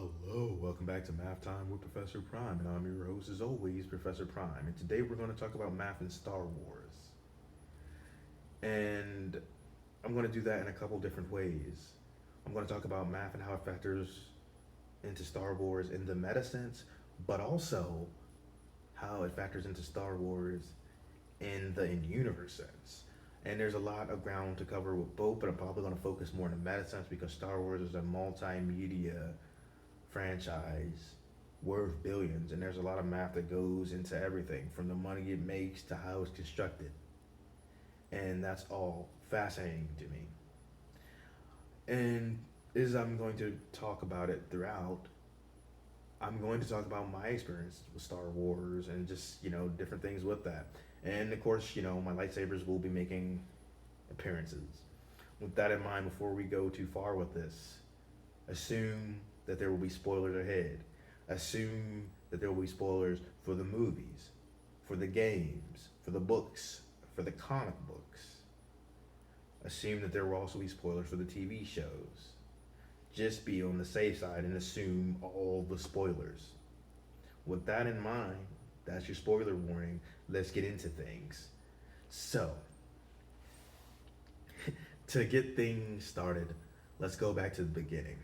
Hello, welcome back to Math Time with Professor Prime, and I'm your host as always, Professor Prime. And today we're going to talk about math in Star Wars. And I'm going to do that in a couple different ways. I'm going to talk about math and how it factors into Star Wars in the meta sense, but also how it factors into Star Wars in the in universe sense. And there's a lot of ground to cover with both, but I'm probably going to focus more in the meta sense because Star Wars is a multimedia franchise worth billions, and there's a lot of math that goes into everything from the money it makes to how it's constructed. And that's all fascinating to me. And as I'm going to talk about it throughout, I'm going to talk about my experience with Star Wars and just, different things with that. And of course, my lightsabers will be making appearances. With that in mind, before we go too far with this, assume that there will be spoilers ahead. Assume that there will be spoilers for the movies, for the games, for the books, for the comic books. Assume that there will also be spoilers for the TV shows. Just be on the safe side and assume all the spoilers. With that in mind, that's your spoiler warning. Let's get into things. So, to get things started, let's go back to the beginning.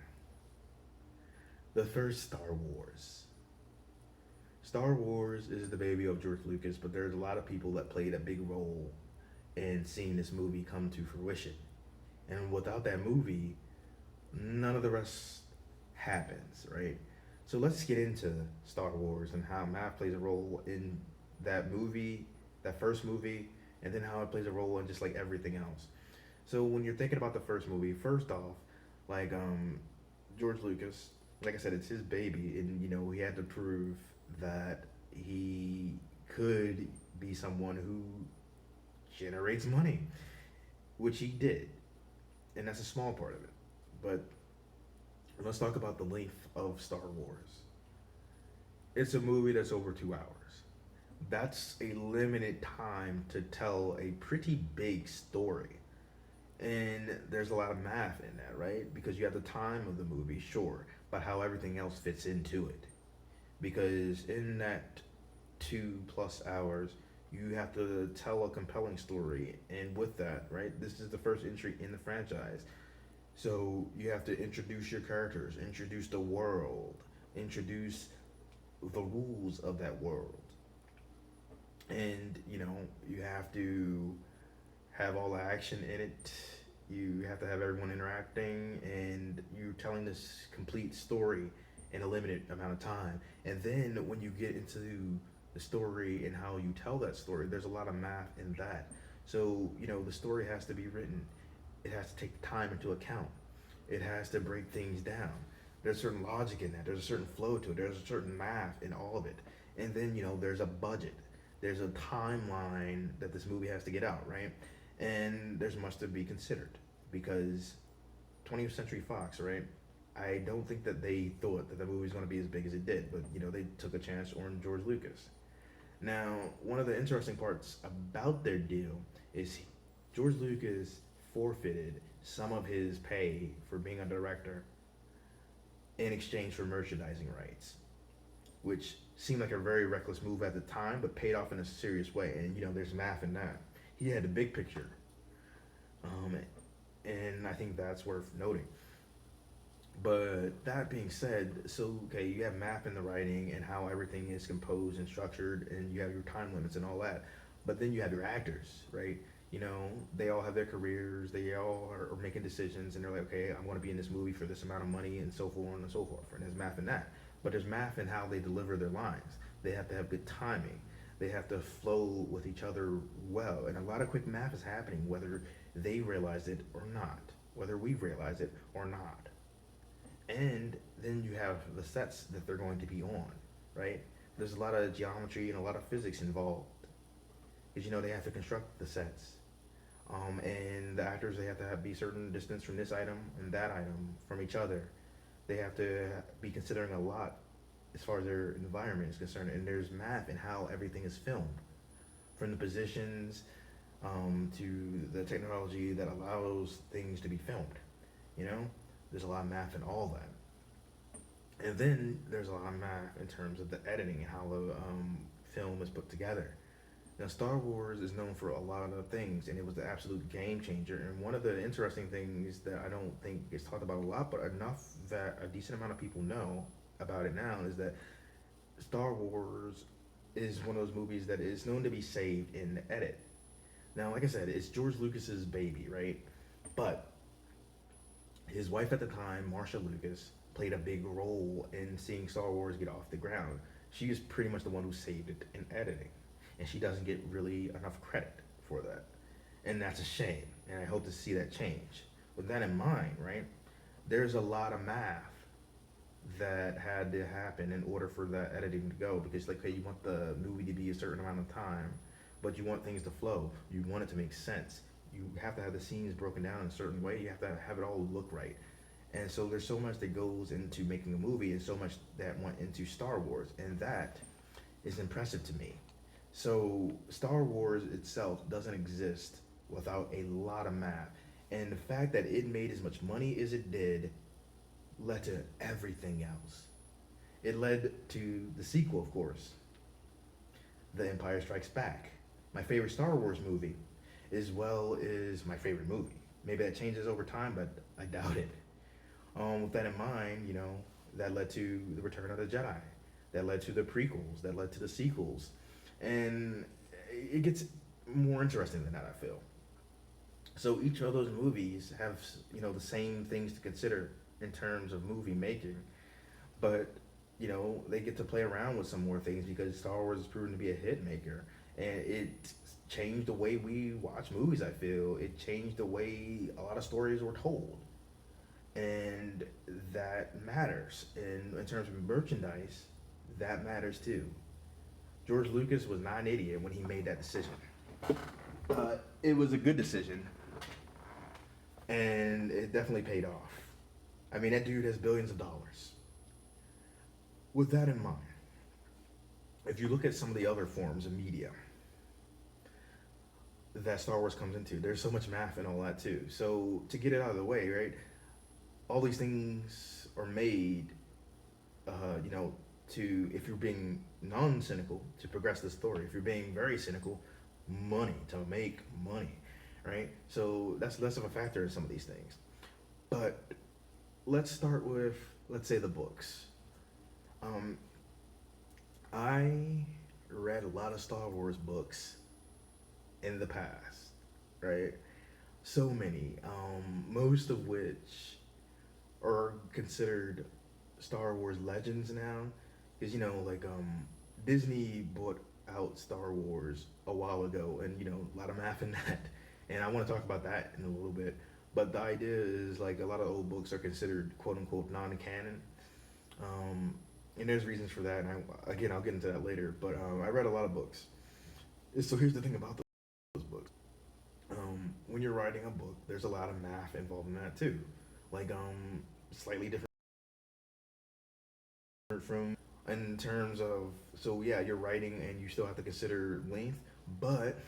The first Star Wars. Star Wars is the baby of George Lucas, but there's a lot of people that played a big role in seeing this movie come to fruition. And without that movie, none of the rest happens, right? So let's get into Star Wars and how math plays a role in that movie, that first movie, and then how it plays a role in just like everything else. So when you're thinking about the first movie, first off, like George Lucas, like I said, it's his baby, and he had to prove that he could be someone who generates money, which he did, and that's a small part of it. But let's talk about the length of Star Wars. It's a movie that's over 2 hours. That's a limited time to tell a pretty big story. And there's a lot of math in that, right? Because you have the time of the movie, sure, but how everything else fits into it. Because in that 2 plus hours, you have to tell a compelling story. And with that, right, this is the first entry in the franchise. So you have to introduce your characters, introduce the world, introduce the rules of that world. And, you have to have all the action in it. You have to have everyone interacting, and you're telling this complete story in a limited amount of time. And then when you get into the story and how you tell that story, there's a lot of math in that. So, the story has to be written. It has to take time into account. It has to break things down. There's a certain logic in that. There's a certain flow to it. There's a certain math in all of it. And then, there's a budget. There's a timeline that this movie has to get out, right? And there's much to be considered because 20th Century Fox, right? I don't think that they thought that the movie was going to be as big as it did, but they took a chance on George Lucas. Now, one of the interesting parts about their deal is George Lucas forfeited some of his pay for being a director in exchange for merchandising rights, which seemed like a very reckless move at the time, but paid off in a serious way. And there's math in that. He had the big picture, and I think that's worth noting. But that being said, so okay, you have math in the writing and how everything is composed and structured, and you have your time limits and all that. But then you have your actors, right? They all have their careers, they all are making decisions, and they're like, okay, I want to be in this movie for this amount of money, and so forth and so forth. And there's math in that. But there's math in how they deliver their lines. They have to have good timing. They have to flow with each other well. And a lot of quick math is happening, whether they realize it or not, whether we realize it or not. And then you have the sets that they're going to be on, right? There's a lot of geometry and a lot of physics involved. Because, they have to construct the sets. And the actors, they have to be certain distance from this item and that item from each other. They have to be considering a lot as far as their environment is concerned. And there's math in how everything is filmed, from the positions to the technology that allows things to be filmed. There's a lot of math in all that. And then there's a lot of math in terms of the editing and how the film is put together. Now, Star Wars is known for a lot of things, and it was the absolute game changer. And one of the interesting things that I don't think is talked about a lot, but enough that a decent amount of people know about it now, is that Star Wars is one of those movies that is known to be saved in the edit. Now, like I said, it's George Lucas's baby, right? But his wife at the time, Marsha Lucas, played a big role in seeing Star Wars get off the ground. She is pretty much the one who saved it in editing, and she doesn't get really enough credit for that, and that's a shame. And I hope to see that change. With that in mind, right? There's a lot of math that had to happen in order for that editing to go, because like, okay, you want the movie to be a certain amount of time, but you want things to flow, you want it to make sense, you have to have the scenes broken down in a certain way, you have to have it all look right. And so there's so much that goes into making a movie, and so much that went into Star Wars, and that is impressive to me. So Star Wars itself doesn't exist without a lot of math, and the fact that it made as much money as it did led to everything else. It led to the sequel, of course, The Empire Strikes Back, my favorite Star Wars movie, as well as my favorite movie. Maybe that changes over time, but I doubt it. With that in mind, that led to The Return of the Jedi, that led to the prequels, that led to the sequels, and it gets more interesting than that, I feel. So each of those movies have, the same things to consider in terms of movie making, but they get to play around with some more things because Star Wars has proven to be a hit maker, and it changed the way we watch movies. I feel it changed the way a lot of stories were told, and that matters. And in terms of merchandise, that matters too. George Lucas was not an idiot when he made that decision. It was a good decision, and it definitely paid off. I mean, that dude has billions of dollars. With that in mind, if you look at some of the other forms of media that Star Wars comes into, there's so much math and all that too. So to get it out of the way, right? All these things are made, you know, to, if you're being non-cynical, to progress the story. If you're being very cynical, money, to make money, right? So that's less of a factor in some of these things. But let's start with, let's say, the books. Um, I read a lot of Star Wars books in the past, right? So many, most of which are considered Star Wars legends now, because like Disney bought out Star Wars a while ago, and a lot of math in that, and I want to talk about that in a little bit. But the idea is like a lot of old books are considered quote unquote non-canon, um, and there's reasons for that. And again, I'll get into that later. But I read a lot of books. So here's the thing about those books. When you're writing a book, there's a lot of math involved in that too, like slightly different from in terms of, so yeah, you're writing and you still have to consider length, but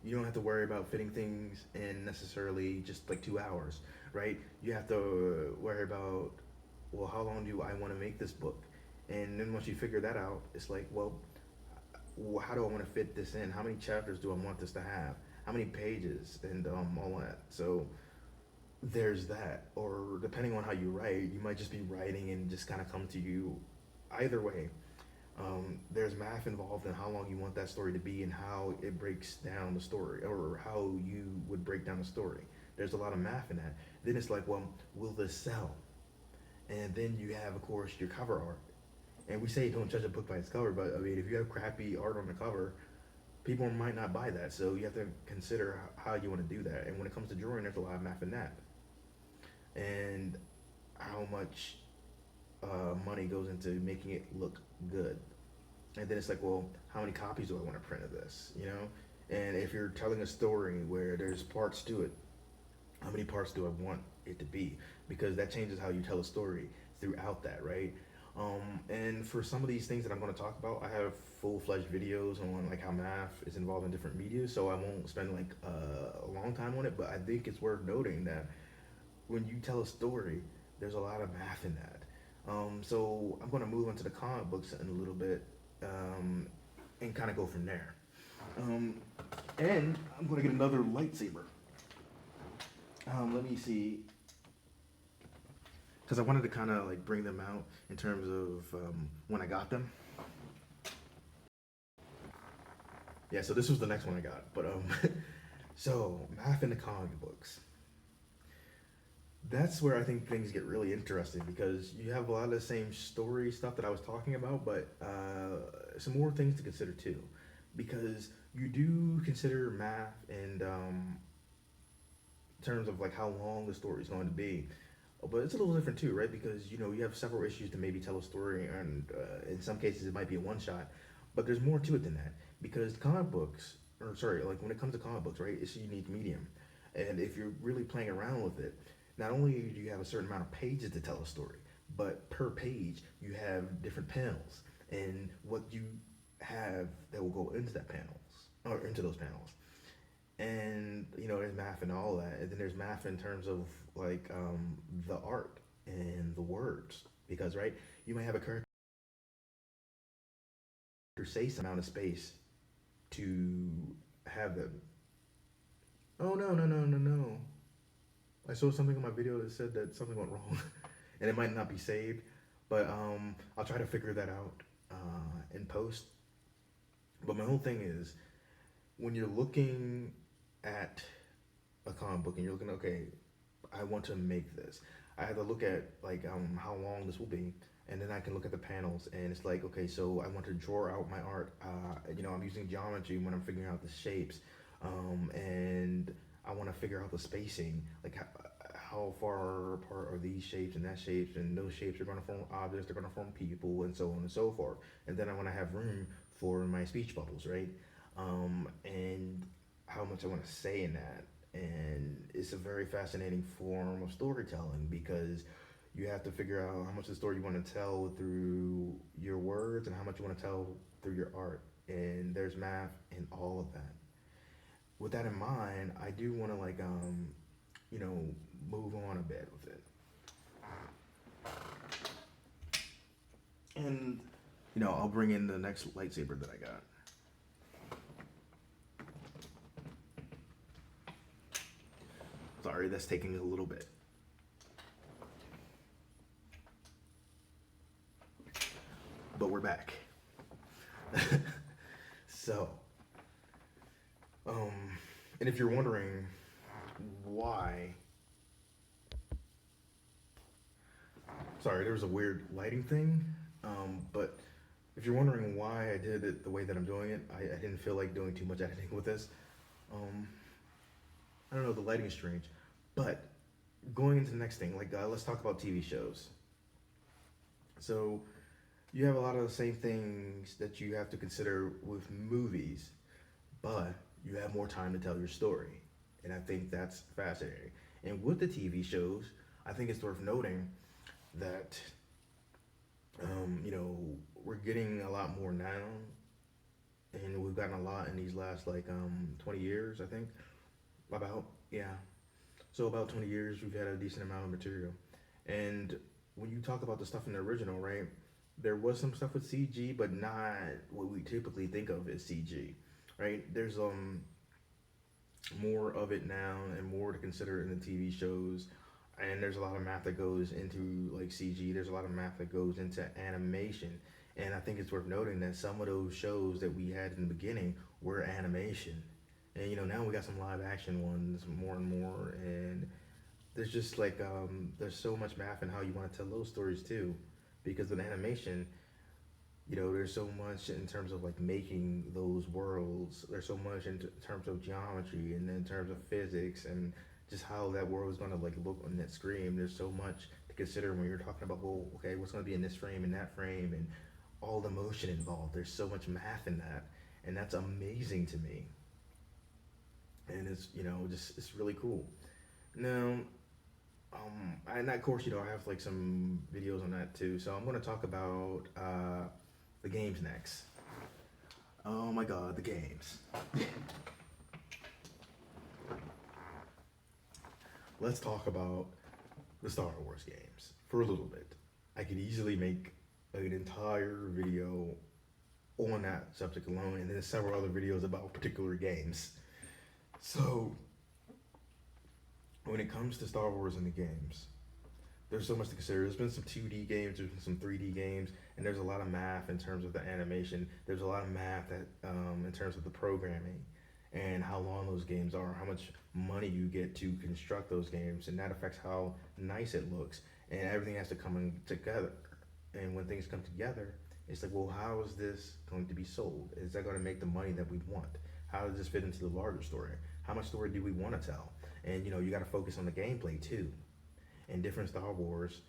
you don't have to worry about fitting things in necessarily just like 2 hours, right? You have to worry about, well, how long do I want to make this book? And then once you figure that out, it's like, well, how do I want to fit this in? How many chapters do I want this to have? How many pages and all that? So there's that. Or depending on how you write, you might just be writing and just kind of come to you. Either way, there's math involved in how long you want that story to be and how it breaks down the story, or how you would break down the story. There's a lot of math in that. Then it's like, well, will this sell? And then you have, of course, your cover art. And we say don't judge a book by its cover, but I mean, if you have crappy art on the cover, people might not buy that. So you have to consider how you want to do that. And when it comes to drawing, there's a lot of math in that, and how much money goes into making it look good. And then it's like, well, how many copies do I want to print of this? And if you're telling a story where there's parts to it, how many parts do I want it to be? Because that changes how you tell a story throughout that, right? And for some of these things that I'm going to talk about, I have full-fledged videos on like how math is involved in different media, so I won't spend like a long time on it. But I think it's worth noting that when you tell a story, there's a lot of math in that. So I'm going to move on to the comic books in a little bit, um, and kind of go from there. Um, and I'm going to get another lightsaber. Let me see, because I wanted to kind of like bring them out in terms of when I got them. Yeah, so this was the next one I got. But so math in the comic books. That's where I think things get really interesting because you have a lot of the same story stuff that I was talking about, but some more things to consider too. Because you do consider math and in terms of like how long the story is going to be, but it's a little different too, right? Because you have several issues to maybe tell a story, and in some cases it might be a one shot, but there's more to it than that. Because comic books, or sorry, like when it comes to comic books, right, it's a unique medium, and if you're really playing around with it, not only do you have a certain amount of pages to tell a story, but per page you have different panels, and what you have that will go into that panels or into those panels, and there's math and all that, and then there's math in terms of like the art and the words, because right, you might have a character say some amount of space to have them. Oh no, no, no, no, no, I saw something in my video that said that something went wrong and it might not be saved, but I'll try to figure that out in post. But my whole thing is, when you're looking at a comic book and you're looking, okay, I want to make this. I have to look at like how long this will be, and then I can look at the panels, and it's like, okay, so I want to draw out my art. I'm using geometry when I'm figuring out the shapes, and I want to figure out the spacing, like how far apart are these shapes and that shapes, and those shapes are going to form objects, they're going to form people, and so on and so forth. And then I want to have room for my speech bubbles, right? And how much I want to say in that. And it's a very fascinating form of storytelling because you have to figure out how much of the story you want to tell through your words and how much you want to tell through your art. And there's math in all of that. With that in mind, I do want to like you know move on a bit with it. And I'll bring in the next lightsaber that I got. Sorry, that's taking a little bit. But we're back. So, um, and if you're wondering why, sorry, there was a weird lighting thing. But if you're wondering why I did it the way that I'm doing it, I didn't feel like doing too much editing with this. Um, I don't know, the lighting is strange. But going into the next thing, like let's talk about TV shows. So you have a lot of the same things that you have to consider with movies, but you have more time to tell your story. And I think that's fascinating. And with the TV shows, I think it's worth noting that, we're getting a lot more now, and we've gotten a lot in these last like 20 years, I think. About, yeah. So about 20 years, we've had a decent amount of material. And when you talk about the stuff in the original, right? There was some stuff with CG, but not what we typically think of as CG, right? There's more of it now and more to consider in the TV shows. And there's a lot of math that goes into like CG. There's a lot of math that goes into animation. And I think it's worth noting that some of those shows that we had in the beginning were animation. And now we got some live action ones more and more. And there's just like there's so much math in how you want to tell those stories too, because with animation, there's so much in terms of like making those worlds. There's so much in terms of geometry and in terms of physics and just how that world is going to like look on that screen. There's so much to consider when you're talking about, well, okay, what's going to be in this frame and that frame and all the motion involved. There's so much math in that, and that's amazing to me. And it's just it's really cool. Now, and of course, I have like some videos on that too. So I'm going to talk about the games next. Oh my God, the games. Let's talk about the Star Wars games for a little bit. I could easily make an entire video on that subject alone, and then several other videos about particular games. So when it comes to Star Wars and the games, there's so much to consider. There's been some 2D games, there's been some 3D games, and there's a lot of math in terms of the animation. There's a lot of math that in terms of the programming and how long those games are, how much money you get to construct those games, and that affects how nice it looks. And everything has to come in together. And when things come together, it's like, well, how is this going to be sold? Is that going to make the money that we want? How does this fit into the larger story? How much story do we want to tell? And you got to focus on the gameplay too. And different Star Wars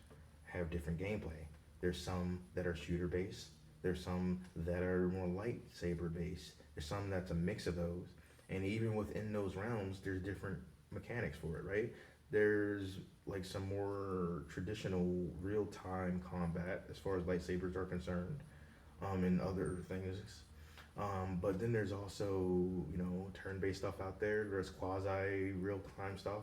have different gameplay. There's some that are shooter based. There's some that are more lightsaber based. There's some that's a mix of those. And even within those realms, there's different mechanics for it, right? There's like some more traditional real time combat as far as lightsabers are concerned, and other things. But then there's also, turn based stuff out there. There's quasi real time stuff.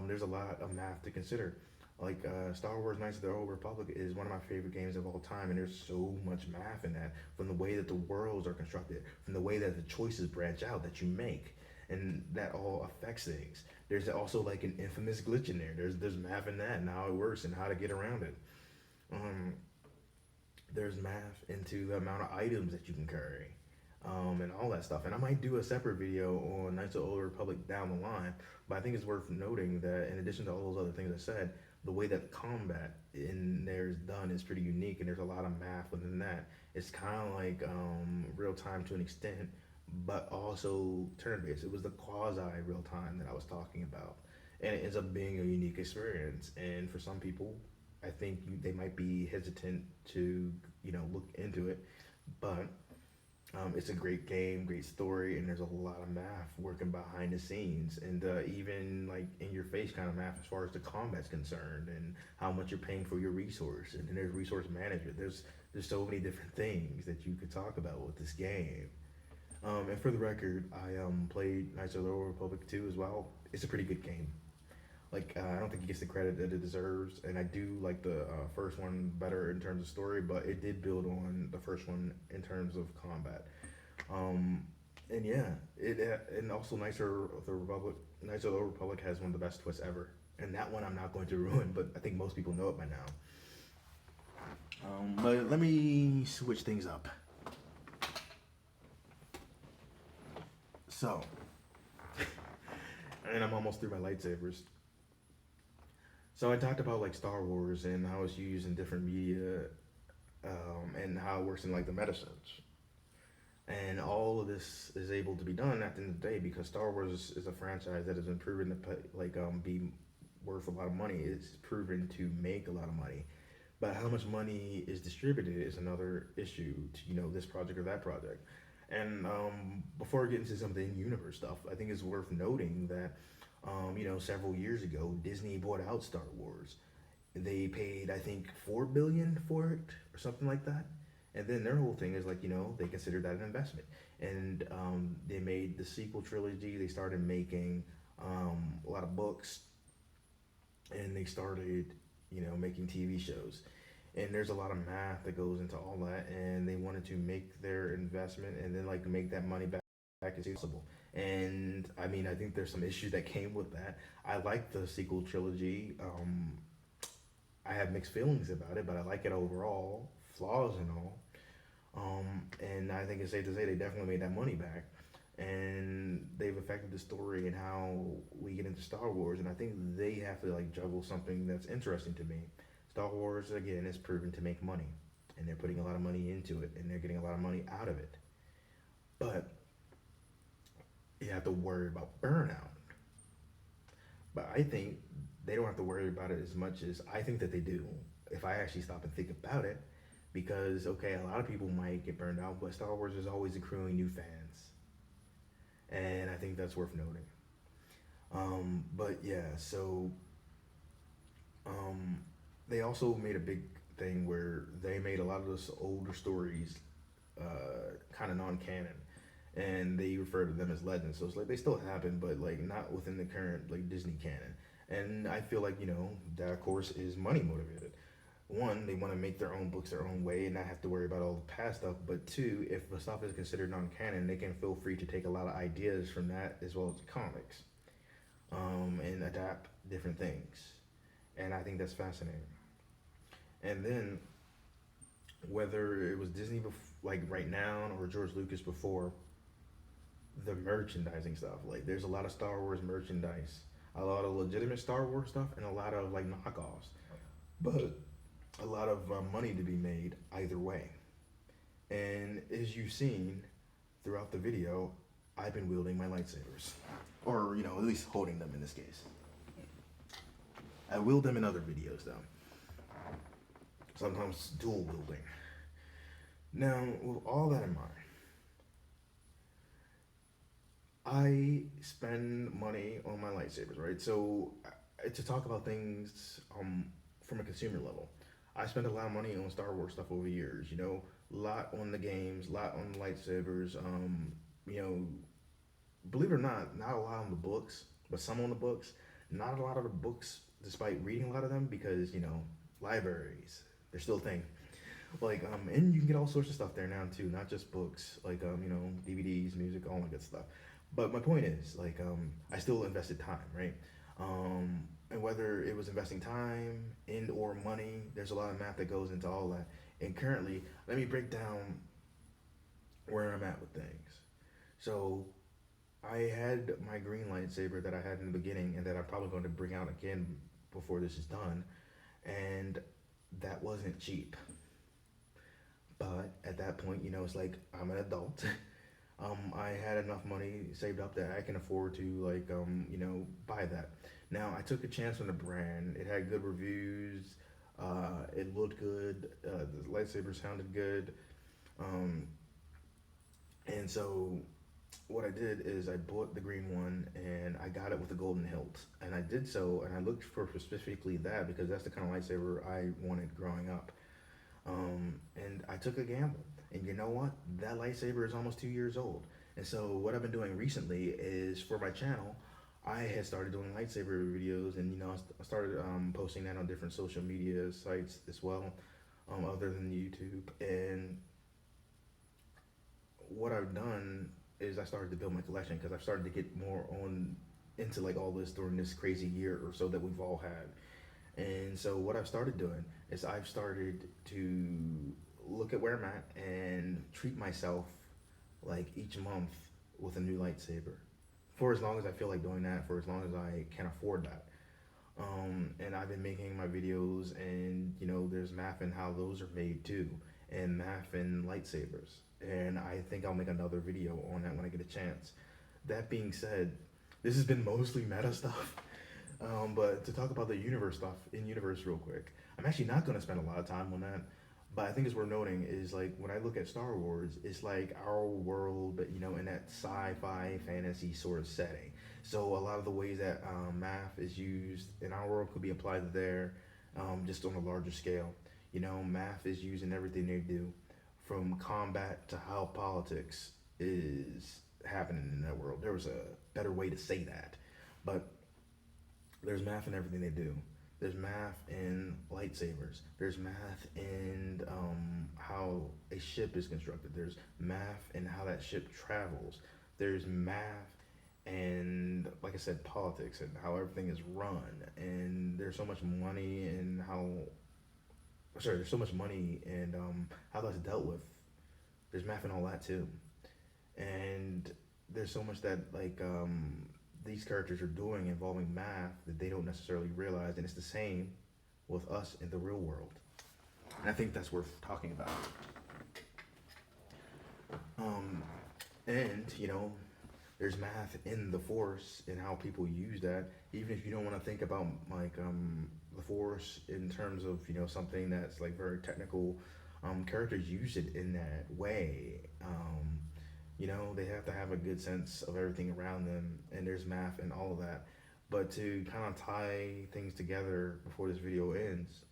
There's a lot of math to consider. Like Star Wars Knights of the Old Republic is one of my favorite games of all time, and there's so much math in that, from the way that the worlds are constructed, from the way that the choices branch out that you make, and that all affects things. There's also like an infamous glitch in there. There's math in that and how it works and how to get around it. Um, there's math into the amount of items that you can carry, and all that stuff. And I might do a separate video on Knights of the Old Republic down the line, but I think it's worth noting that in addition to all those other things I said, the way that combat in there is done is pretty unique, and there's a lot of math within that. It's kind of like real time to an extent, but also turn based. It was the quasi real time that I was talking about, and it ends up being a unique experience. And for some people, I think they might be hesitant to look into it, but it's a great game, great story, and there's a lot of math working behind the scenes, and even like in your face kind of math as far as the combat's concerned, and how much you're paying for your resource, and then there's resource management. There's so many different things that you could talk about with this game. And for the record, I played Knights of the Old Republic 2 as well. It's a pretty good game. Like I don't think it gets the credit that it deserves, and I do like the first one better in terms of story, but it did build on the first one in terms of combat. Um, and yeah, and also Knights of the Old Republic has one of the best twists ever, and that one I'm not going to ruin, but I think most people know it by now. But let me switch things up. So, and I'm almost through my lightsabers. So I talked about like Star Wars and how it's used in different media, and how it works in like the metaverse. And all of this is able to be done at the end of the day because Star Wars is a franchise that has been proven to be worth a lot of money. It's proven to make a lot of money, but how much money is distributed is another issue to this project or that project. And before getting to some of the in-universe stuff, I think it's worth noting that several years ago, Disney bought out Star Wars. They paid, I think, $4 billion for it or something like that. And then their whole thing is like, they considered that an investment. And they made the sequel trilogy. They started making a lot of books, and they started, making TV shows. And there's a lot of math that goes into all that. And they wanted to make their investment and then like make that money back as possible. And I mean, I think there's some issues that came with that. I like the sequel trilogy. I have mixed feelings about it, but I like it overall, flaws and all. And I think it's safe to say they definitely made that money back. And they've affected the story and how we get into Star Wars. And I think they have to like juggle something that's interesting to me. Star Wars, again, is proven to make money. And they're putting a lot of money into it. And they're getting a lot of money out of it. But you have to worry about burnout. But I think they don't have to worry about it as much as I think that they do. If I actually stop and think about it, because okay, a lot of people might get burned out, but Star Wars is always accruing new fans, and I think that's worth noting. But yeah, so they also made a big thing where they made a lot of those older stories kind of non-canon, and they refer to them as legends. So it's like they still happen, but like not within the current like Disney canon. And I feel like that of course is money motivated. one, they want to make their own books their own way and not have to worry about all the past stuff. But two, if the stuff is considered non-canon, they can feel free to take a lot of ideas from that as well as comics, and adapt different things. And I think that's fascinating. And then whether it was Disney like right now or George Lucas before, the merchandising stuff. Like there's a lot of Star Wars merchandise, a lot of legitimate Star Wars stuff, and a lot of like knockoffs. But a lot of money to be made either way. And as you've seen throughout the video, I've been wielding my lightsabers, or at least holding them in this case. I wield them in other videos though. Sometimes dual wielding. Now, with all that in mind, I spend money on my lightsabers, right? So, to talk about things from a consumer level, I spend a lot of money on Star Wars stuff over the years. A lot on the games, a lot on the lightsabers. You know, believe it or not a lot on the books, but some on the books. Not a lot of the books, despite reading a lot of them, because libraries, they're still a thing. Like and you can get all sorts of stuff there now too, not just books, like DVDs, music, all that good stuff. But my point is, like, I still invested time, right? And whether it was investing time and or money, there's a lot of math that goes into all that. And currently, let me break down where I'm at with things. So I had my green lightsaber that I had in the beginning and that I'm probably going to bring out again before this is done. And that wasn't cheap. But at that point, it's like I'm an adult. I had enough money saved up that I can afford to buy that. Now I took a chance on the brand. It had good reviews. It looked good. The lightsaber sounded good. And so what I did is I bought the green one and I got it with the golden hilt. And I did so, and I looked for specifically that because that's the kind of lightsaber I wanted growing up. And I took a gamble. And you know what? That lightsaber is almost 2 years old. And so what I've been doing recently is for my channel, I had started doing lightsaber videos, and I started posting that on different social media sites as well, other than YouTube. And what I've done is I started to build my collection because I've started to get more on into like all this during this crazy year or so that we've all had. And so what I've started doing is I've started to look at where I'm at and treat myself like each month with a new lightsaber for as long as I feel like doing that, for as long as I can afford that. And I've been making my videos, and there's math in how those are made too, and math in lightsabers. And I think I'll make another video on that when I get a chance. That being said, this has been mostly meta stuff. But to talk about the universe stuff in universe real quick, I'm actually not going to spend a lot of time on that. But I think it's worth noting is like when I look at Star Wars, it's like our world, but in that sci-fi fantasy sort of setting. So a lot of the ways that math is used in our world could be applied there, just on a larger scale. Math is used in everything they do, from combat to how politics is happening in that world. There was a better way to say that, but there's math in everything they do. There's math in lightsabers. There's math in how a ship is constructed. There's math in how that ship travels. There's math and, like I said, politics and how everything is run. And there's so much money in there's so much money and how that's dealt with. There's math in all that too. And there's so much that these characters are doing involving math that they don't necessarily realize, and it's the same with us in the real world. And I think that's worth talking about. And there's math in the Force and how people use that. Even if you don't want to think about the Force in terms of something that's like very technical, characters use it in that way. They have to have a good sense of everything around them, and there's math and all of that. But to kind of tie things together before this video ends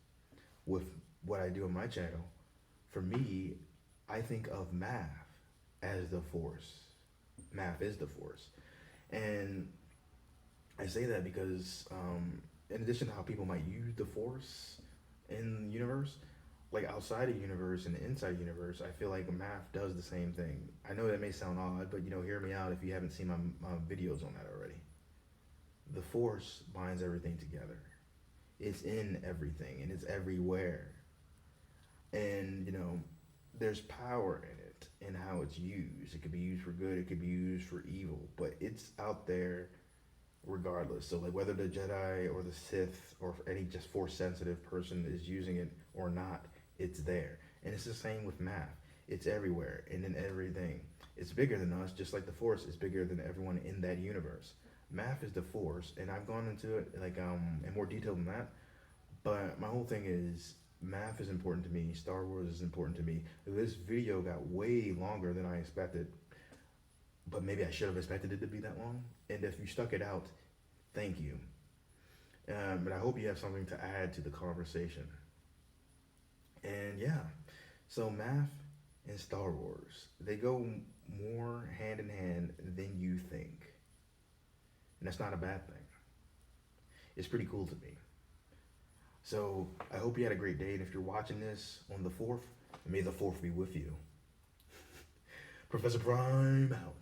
with what I do on my channel, for me, I think of math as the Force. Math is the Force. And I say that because in addition to how people might use the Force, in universe, like outside of universe and inside universe, I feel like math does the same thing. I know that may sound odd, but hear me out if you haven't seen my videos on that already. The force binds everything together. It's in everything and it's everywhere. And there's power in it and how it's used. It could be used for good, it could be used for evil, but it's out there regardless. So like whether the Jedi or the Sith or any just force sensitive person is using it or not, it's there. And it's the same with math. It's everywhere and in everything. It's bigger than us, just like the force is bigger than everyone in that universe. Math is the force, and I've gone into it like in more detail than that. But my whole thing is math is important to me. Star Wars is important to me. This video got way longer than I expected, but maybe I should have expected it to be that long. And if you stuck it out, thank you. But I hope you have something to add to the conversation. And yeah, so math and Star Wars, they go more hand in hand than you think. And that's not a bad thing. It's pretty cool to me. So I hope you had a great day. And if you're watching this on the 4th, may the 4th be with you. Professor Prime out.